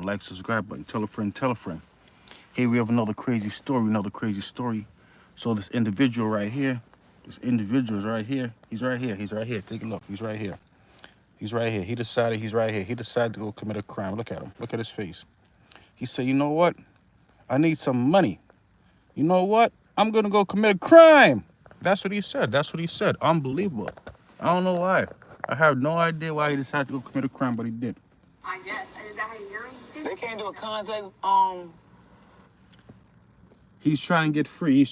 button, like, subscribe button, tell a friend, tell a friend. Here we have another crazy story, So this individual right here, this individual is right here. He's right here. Take a look. He's right here. He decided he's right here. He decided to go commit a crime. Look at him. Look at his face. He said, you know what? I need some money. You know what? I'm going to go commit a crime. That's what he said. Unbelievable. I don't know why. I have no idea why he decided to go commit a crime, but he did. I guess. Is that how you hear me? See? They can't do a contact. He's trying to get free.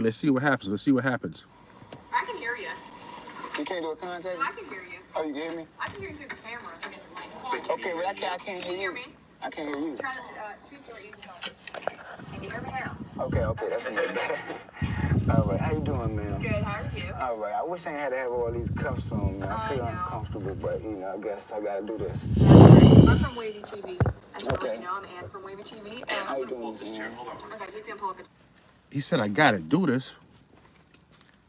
Let's see what happens. I can hear you. You can't do a contact? I can hear you. Oh, you can hear me? I can hear you through the camera. Okay, but I can't Can hear you hear you. me? I can't hear you. Try to speak really easy. Can you hear me now? Okay, that's not bad. All right, how you doing, man? Good. How are you? All right, I wish I had to have all these cuffs on, man. I feel know. uncomfortable, but, I guess I gotta do this. I'm from Wavy TV. I just want to let you know I'm Ann from Wavy TV. How you doing, man? Okay, he's gonna pull up. He said, I gotta do this.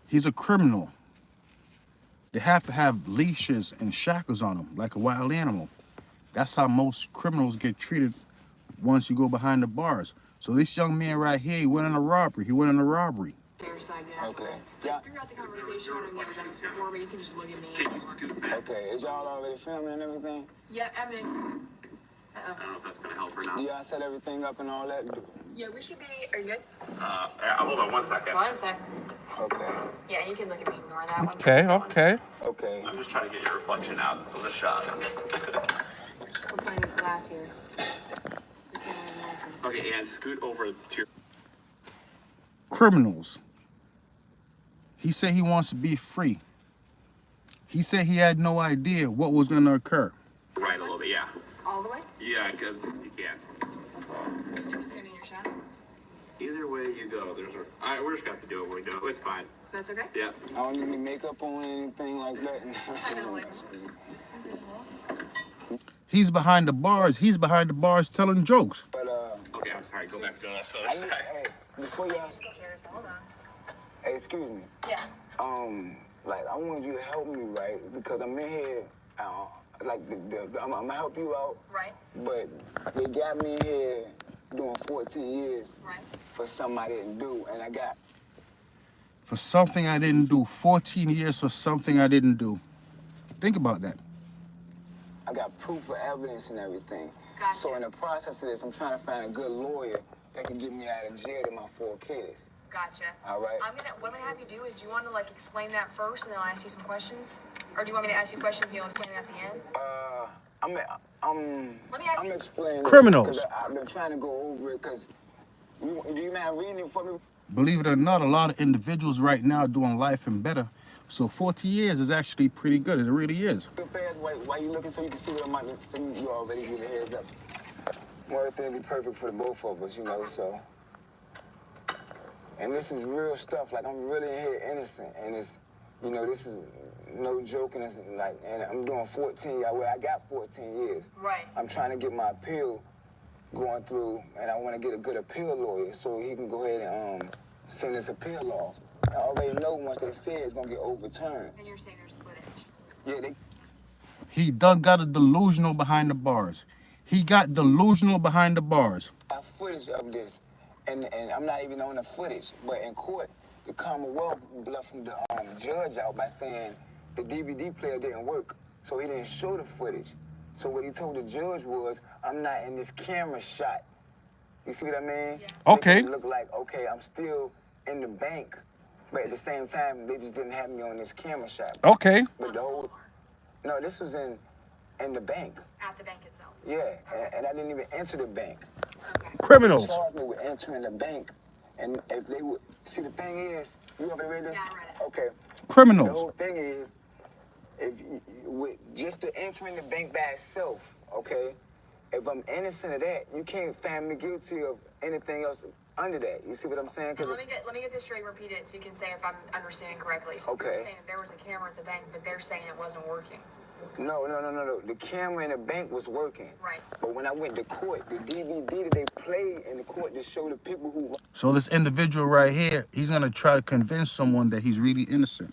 He's a criminal. They have to have leashes and shackles on them, like a wild animal. That's how most criminals get treated once you go behind the bars. So this young man right here, he went on a robbery. Fair side, good. Okay. Yeah. Throughout the conversation, I've never done this before, but you can just look at me. Can you scoot back? Okay, is y'all already filming and everything? Yeah, I mean. I don't know if that's gonna help or not. Do y'all set everything up and all that? Yeah, we should be. Are you good? Hold on 1 second. 1 sec. Okay. Yeah, you can look at me. Ignore that one. Okay. I'm just trying to get your reflection out of the shot. We're playing with glass here. Okay, and scoot over to your... Criminals. He said he wants to be free. He said he had no idea what was going to occur. Right a little bit, yeah. All the way? Yeah, because you can. Is this gonna be your shot? Either way you go, we're just gonna have to do it when we do it. It's fine. That's okay? Yeah. I don't need any makeup on anything like that. I know, like. He's behind the bars telling jokes. But, Okay, I'm sorry. Go back to the other side. hey, before y'all, Hold on. hey, excuse me. Yeah. Like, I want you to help me, right? Because I'm in here, like, I'm gonna help you out, Right. but they got me in here doing 14 years Right. for something I didn't do, and I got... For something I didn't do. 14 years for something I didn't do. Think about that. I got proof of evidence and everything. Gotcha. So in the process of this, I'm trying to find a good lawyer that can get me out of jail to my 4 kids. Gotcha. All right. What I'm gonna have you do is, do you want to like explain that first, and then I'll ask you some questions, or do you want me to ask you questions and you'll explain it at the end? Let me ask I'm you. explaining. Criminals. 'Cause I've been trying to go over it. Cause do you mind reading it for me? Believe it or not, a lot of individuals right now are doing life and better. So 40 years is actually pretty good. It really is. Real fast, why you looking so you can see what I'm about to see? You already give a heads up. Well, everything be perfect for the both of us, so. And this is real stuff. Like, I'm really in here innocent, and it's, this is no joke, and it's like, and I'm doing 14. Well, I got 14 years. Right. I'm trying to get my appeal going through, and I want to get a good appeal lawyer so he can go ahead and send this appeal off. I already know once they say it's gonna get overturned. And you're saying there's footage. Yeah, He done got a delusional behind the bars. He got delusional behind the bars. got footage of this, and I'm not even on the footage, but in court, the Commonwealth bluffed the judge out by saying the DVD player didn't work, so he didn't show the footage. So what he told the judge was, I'm not in this camera shot. You see what I mean? Yeah. Okay. It looked like, okay, I'm still in the bank, but at the same time, they just didn't have me on this camera shot. Okay. But no, this was in the bank. At the bank itself. Yeah, and I didn't even enter the bank. Okay. Criminals. They charged me with entering the bank, and if they would see, the thing is, you already read this? Yeah, I read it. Okay. The Criminals. whole thing is, if with just the entering the bank by itself, okay. If I'm innocent of that, you can't find me guilty of anything else under that. You see what I'm saying? And let me get this straight. Repeat it so you can say if I'm understanding correctly. So Okay. you're saying if there was a camera at the bank, but they're saying it wasn't working. No. The camera in the bank was working. Right. But when I went to court, the DVD that they played in the court to show the people who... So this individual right here, he's going to try to convince someone that he's really innocent.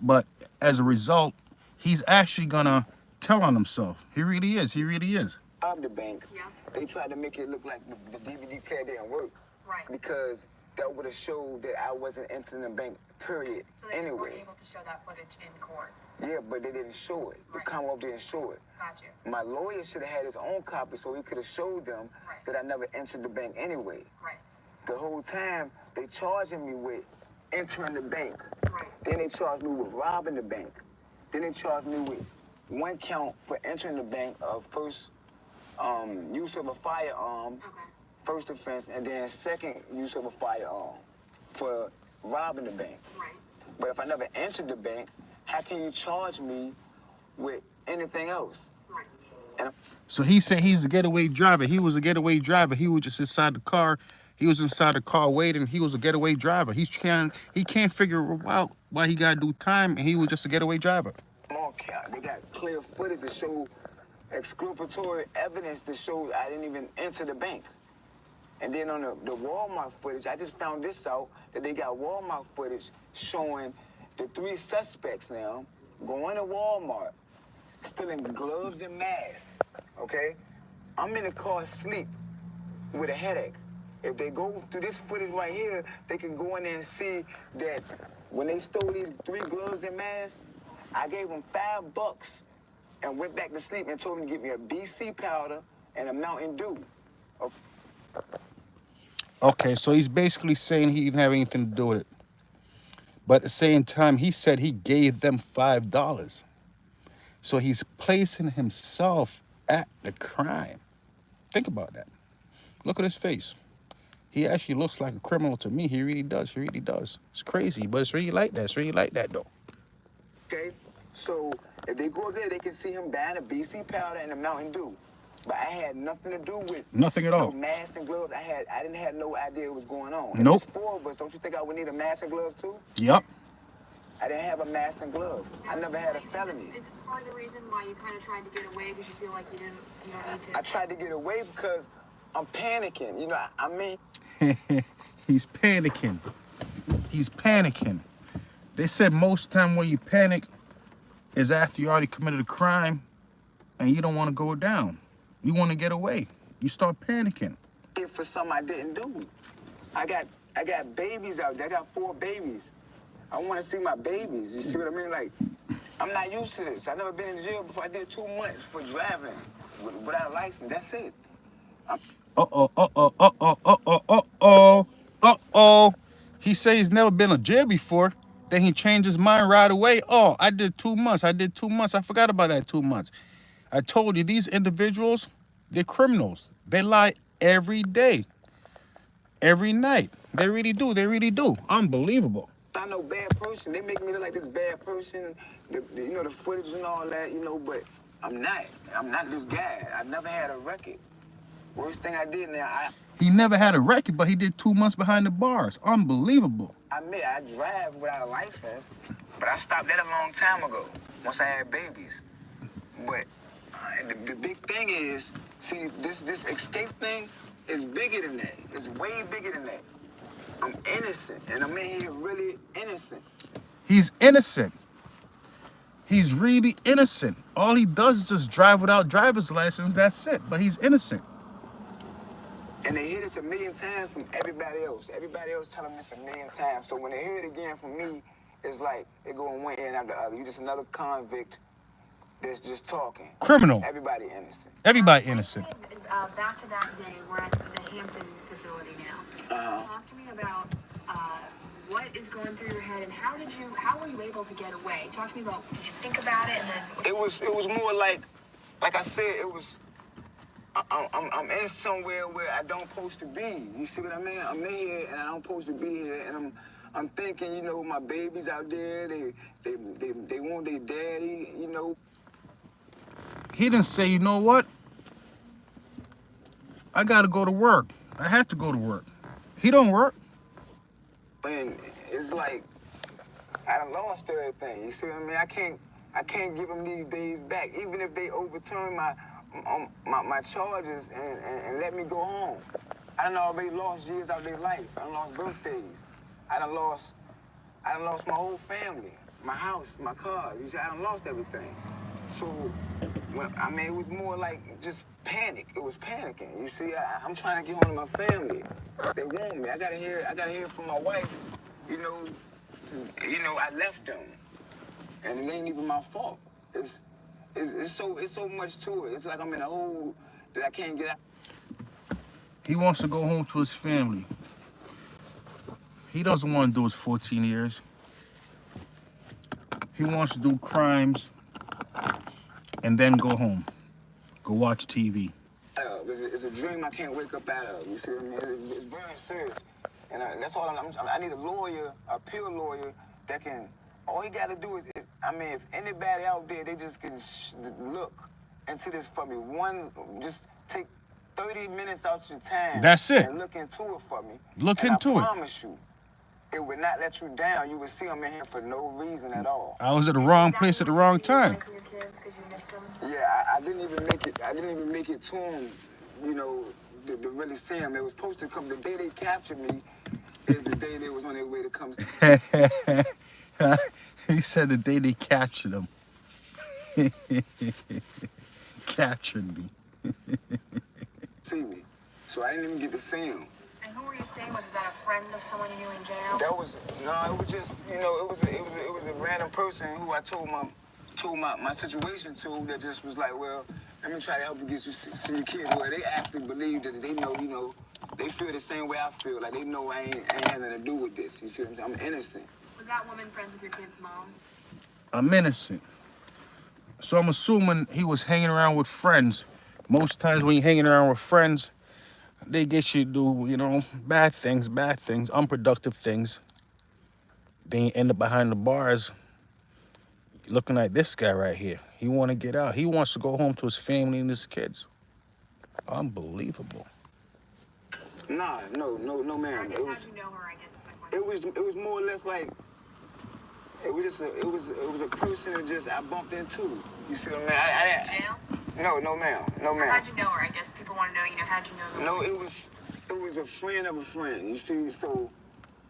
But as a result, he's actually going to tell on himself. He really is. robbed the bank, Yeah. they tried to make it look like the DVD player didn't work. Right. Because that would have showed that I wasn't entering the bank, period. So they weren't Anyway. able to show that footage in court. Yeah, but they didn't show it. The Right. Commonwealth didn't show it. Got you. My lawyer should have had his own copy so he could have showed them Right. that I never entered the bank anyway. Right. The whole time, they charging me with entering the bank. Right. Then they charged me with robbing the bank. Then they charged me with one count for entering the bank of first use of a firearm, Okay. first offense, and then second use of a firearm for robbing the bank. Right. But if I never entered the bank, how can you charge me with anything else? Right. And So he said he's a getaway driver. He was a getaway driver. He was just inside the car. He was inside the car waiting. He was a getaway driver. He can't figure out why he got to do time, and he was just a getaway driver. more count. They got clear footage to show exculpatory evidence to show I didn't even enter the bank. And then on the Walmart footage, I just found this out, that they got Walmart footage showing the 3 suspects now going to Walmart, stealing gloves and masks, okay? I'm in the car asleep with a headache. If they go through this footage right here, they can go in there and see that when they stole these 3 gloves and masks, I gave them $5 and went back to sleep and told them to give me a BC powder and a Mountain Dew. Okay. Okay, so he's basically saying he didn't have anything to do with it. But at the same time, he said he gave them $5. So he's placing himself at the crime. Think about that. Look at his face. He actually looks like a criminal to me. He really does. He really does. It's crazy, but it's really like that. It's really like that, though. Okay, so if they go there, they can see him buying a BC powder and a Mountain Dew. But I had nothing to do with Nothing at all. no mask and gloves. I didn't have no idea what was going on. Nope. If there's 4 of us, don't you think I would need a mask and glove too? Yup. I didn't have a mask and glove. I never had a felony. Is this part of the reason why you kind of tried to get away because you feel like you don't need to? I tried to get away because I'm panicking. You know, I mean, He's panicking. He's panicking. They said most time when you panic is after you already committed a crime and you don't want to go down. You want to get away. You start panicking. for something I didn't do. I got babies out there. I got 4 babies. I want to see my babies. You see what I mean? Like, I'm not used to this. I've never been in jail before. I did 2 months for driving without a license. That's it. He say he's never been in jail before. Then he changed his mind right away. Oh, I did 2 months. I did 2 months. I forgot about that 2 months. I told you, these individuals, they're criminals. They lie every day, every night. They really do. They really do. Unbelievable. I'm no bad person. They make me look like this bad person. You know, the footage and all that, you know, but I'm not. I'm not this guy. I never had a record. Worst thing I did now, He never had a record, but he did 2 months behind the bars. Unbelievable. I admit I drive without a license, but I stopped that a long time ago, once I had babies. But the big thing is, see, this escape thing is bigger than that. It's way bigger than that. I'm innocent, and I'm in here really innocent. He's innocent. He's really innocent. All he does is just drive without driver's license. That's it. But he's innocent. And they hear this a million times from everybody else. Everybody else telling this a million times. So when they hear it again from me, it's like they go in one ear and out the other. You're just another convict that's just talking. Criminal. Everybody innocent. Everybody innocent. Back to that day, we're at the Hampton facility now. Talk to me about what is going through your head and how were you able to get away? Talk to me about, did you think about it and then? It was more like I said, it was, I'm in somewhere where I don't supposed to be. You see what I mean? I'm in here and I don't supposed to be here, and I'm thinking, you know, my babies out there, they want their daddy, you know. He didn't say, you know what? I got to go to work. I have to go to work. He don't work. And it's like I done lost everything. You see what I mean? I can't give them these days back, even if they overturn my charges and let me go home. I done already lost years out of their life. I done lost birthdays. I done lost my whole family, my house, my car. You see, I done lost everything. So, it was more like just panic. It was panicking. You see, I'm trying to get home to my family. They want me. I gotta hear from my wife. You know, I left them, and it ain't even my fault. It's so much to it. It's like I'm in a hole that I can't get out. He wants to go home to his family. He doesn't want to do his 14 years. He wants to do crimes and then go home. Go watch TV. It's a dream I can't wake up out of. You see what I mean? It's very serious. And that's all I need a lawyer, a pure lawyer that can, all he got to do is, if anybody out there, they just can look into this for me. Just take 30 minutes out your time. That's it. And look into it for me. Look and into I it. promise you, it would not let you down. You would see them in here for no reason at all. I was at the wrong place at the wrong time. Yeah, I didn't even make it. I didn't even make it to him, you know, to really see him. It was supposed to come the day they captured me. Is the day they was on their way to come. He said the day they captured him. Captured me. See me, so I didn't even get to see him. And who were you staying with? Is that a friend of someone you knew in jail? It was just, it was a random person who I told my situation to, that just was like, well, let me try to help you get you see your kids. Where they actually believe that they know, they feel the same way I feel. Like they know I ain't had nothing to do with this. You see what I'm saying? I'm innocent. Was that woman friends with your kid's mom? I'm innocent. So I'm assuming he was hanging around with friends. Most times when you're hanging around with friends, they get you to do, bad things, unproductive things. Then you end up behind the bars looking like this guy right here. He want to get out. He wants to go home to his family and his kids. Unbelievable. Nah, no, ma'am. How'd you know her, I guess is my question. It was more or less like, it was a person that just I bumped into. You see what I mean? Jail? No, ma'am. How'd you know her? I guess people want to know, how'd you know her? No, it was a friend of a friend. You see, so,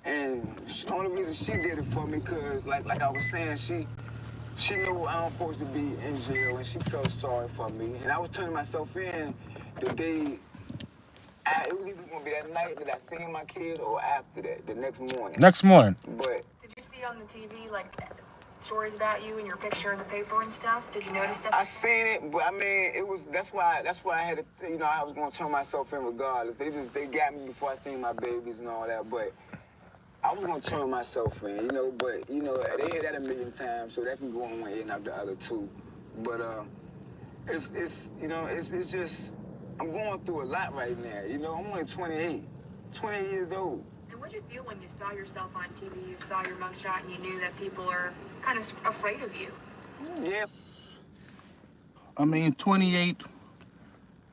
and the only reason she did it for me, cause like I was saying, she knew I was supposed to be in jail, and she felt sorry for me. And I was turning myself in the day. It was either gonna be that night that I seen my kid, or after that, the next morning. Next morning. But did you see on the TV stories about you and your picture in the paper and stuff? Did you notice stuff? I seen it, but I mean, that's why I had to, I was gonna turn myself in regardless. They got me before I seen my babies and all that, but I was gonna turn myself in, but they hear that a million times, so that can go on one ear and out the other too. But it's just, I'm going through a lot right now. I'm only 28 years old. And what'd you feel when you saw yourself on TV, you saw your mugshot, and you knew that people are kind of afraid of you? Yeah. 28,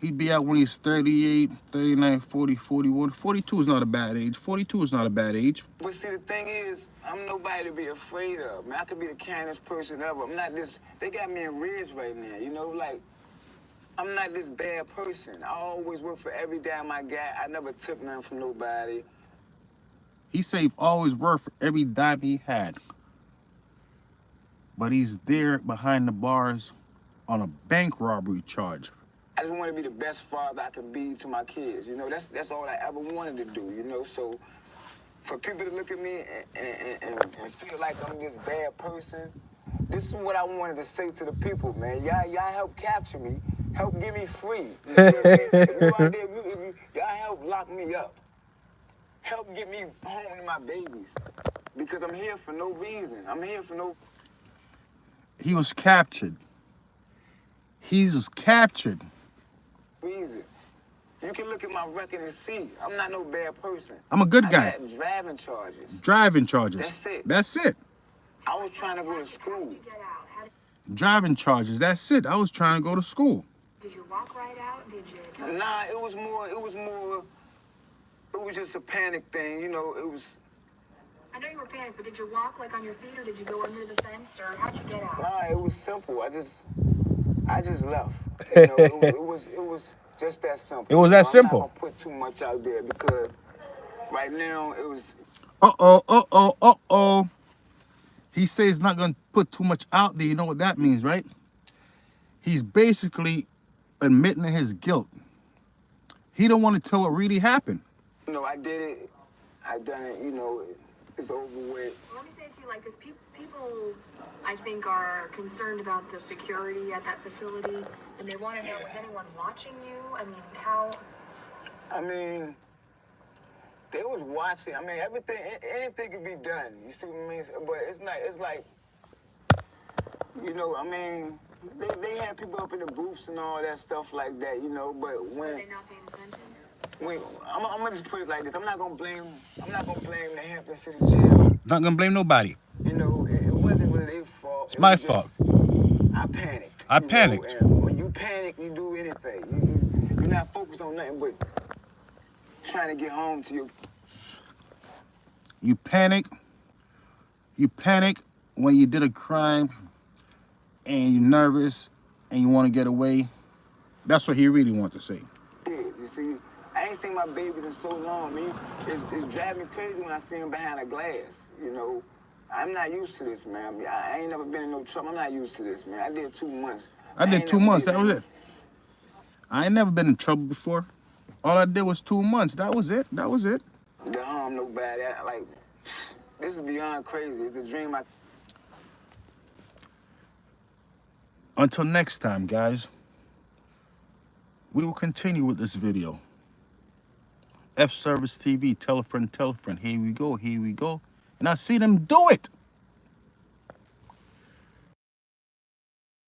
he'd be out when he's 38, 39, 40, 41. 42 is not a bad age. 42 is not a bad age. But see, the thing is, I'm nobody to be afraid of. Man, I could be the kindest person ever. I'm not this, they got me in ridge right now, I'm not this bad person. I always work for every dime I got. I never took nothing from nobody. He said he always worked for every dime he had. But he's there behind the bars on a bank robbery charge. I just want to be the best father I can be to my kids. That's all I ever wanted to do, So for people to look at me and feel like I'm this bad person, this is what I wanted to say to the people, man. Y'all help capture me. Help get me free. You see what I mean? If y'all help lock me up. Help get me home to my babies. Because I'm here for no reason. I'm here for no... He was captured. He's captured. Reason. You can look at my record and see. I'm not no bad person. I'm a good guy. I got driving charges. Driving charges. That's it. That's it. I was trying to go to school. How did you get out? Driving charges. That's it. I was trying to go to school. Did you walk right out? Did you... Nah, it was just a panic thing, it was... I know you were panicked, but did you walk on your feet, or did you go under the fence, or how'd you get out? Nah, it was simple. I just left. It was just that simple. It was that simple. I'm not gonna put too much out there because right now it was... Uh-oh. He says he's not going to put too much out there. You know what that means, right? He's basically admitting to his guilt. He don't want to tell what really happened. You know, I did it. I done it. You know, it's over with. Let me say it to you like this: people, I think, are concerned about the security at that facility, and they want to know: was anyone watching you? I mean, how? I mean, they was watching. I mean, anything can be done. You see what I mean? But it's not. It's like, you know, I mean, they had people up in the booths and all that stuff like that, you know. But Were when they not paying attention? I'm gonna just put it like this: I'm not gonna blame the Hampton City Jail. Not gonna blame nobody. You know, it wasn't really their fault. It's my fault. I panicked. I panicked. Know, and when you panic, you do anything. You're not focused on nothing but trying to get home to your. You panic. You panic when you did a crime and you're nervous and you want to get away. That's what he really wanted to say. You see, I ain't seen my babies in so long. I mean, it's driving me crazy when I see them behind a glass. You know, I'm not used to this, man. I ain't never been in no trouble. I'm not used to this, man. I did 2 months. I did 2 months. That was it. I ain't never been in trouble before. All I did was 2 months. That was it. That was it. To harm nobody. Like, this is beyond crazy. It's a dream. Until next time, guys, we will continue with this video. F Service TV, tell a friend, tell a friend. Here we go, here we go. And I see them do it.